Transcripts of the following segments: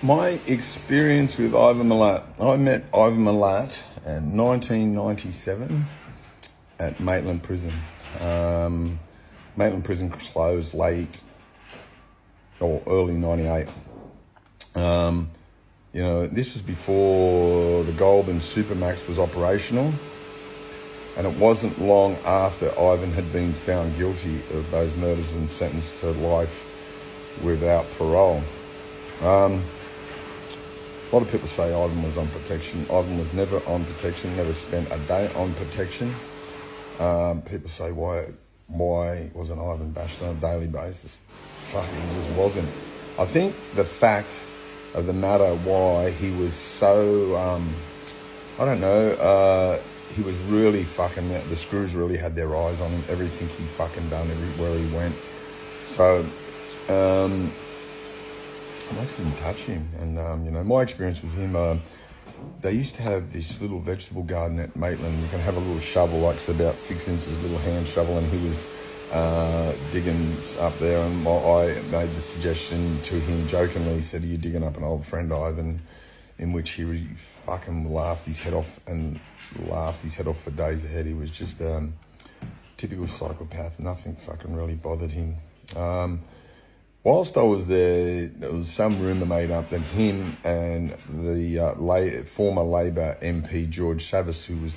My experience with Ivan Milat. I met Ivan Milat in 1997 at Maitland Prison. Maitland Prison closed late or early 98. This was before the Goulburn Supermax was operational, and it wasn't long after Ivan had been found guilty of those murders and sentenced to life without parole. A lot of people say Ivan was on protection. Ivan was never on protection, never spent a day on protection. People say, why wasn't Ivan bashed on a daily basis? Fucking just wasn't. I think the fact of the matter why he was so, he was really fucking, the screws really had their eyes on him, everything he fucking done, everywhere he went. So, most didn't touch him. And, my experience with him, they used to have this little vegetable garden at Maitland. You can have a little shovel, like it's about 6 inches, little hand shovel, and he was digging up there. And I made the suggestion to him jokingly, he said, "Are you digging up an old friend, Ivan?" In which he fucking laughed his head off for days ahead. He was just typical psychopath. Nothing fucking really bothered him. Whilst I was there was some rumour made up that him and the former Labor MP George Savvis, who was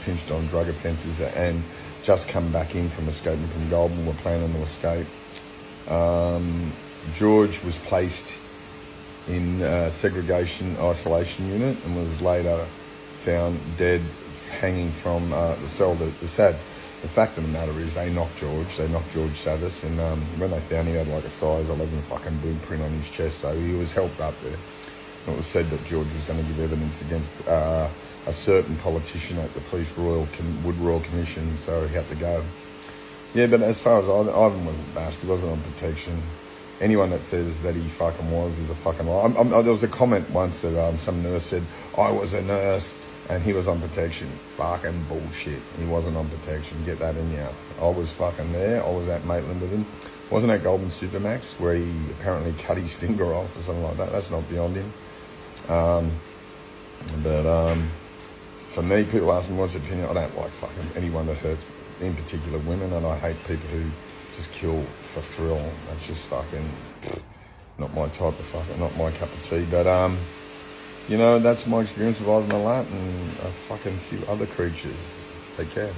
pinched on drug offences and just come back in from escaping from Goulburn, were planning to escape. George was placed in segregation isolation unit and was later found dead, hanging from the cell. The fact of the matter is they knocked George Savvis, and when they found he had like a size 11 fucking blueprint on his chest, so he was helped up there. And it was said that George was going to give evidence against a certain politician at the Wood Royal Commission, so he had to go. Yeah, but as far as Ivan wasn't bashed, he wasn't on protection. Anyone that says that he fucking was is a fucking lie. There was a comment once that some nurse said, "I was a nurse and he was on protection." Fucking bullshit. He wasn't on protection. Get that in ya. I was fucking there. I was at Maitland with him. Wasn't at Goulburn Supermax where he apparently cut his finger off or something like that. That's not beyond him. For me, people ask me what's your opinion. I don't like fucking anyone that hurts, in particular women, and I hate people who just kill for thrill. That's just fucking not my type of fucking, not my cup of tea. But that's my experience with Ivan Milat and a fucking few other creatures. Take care.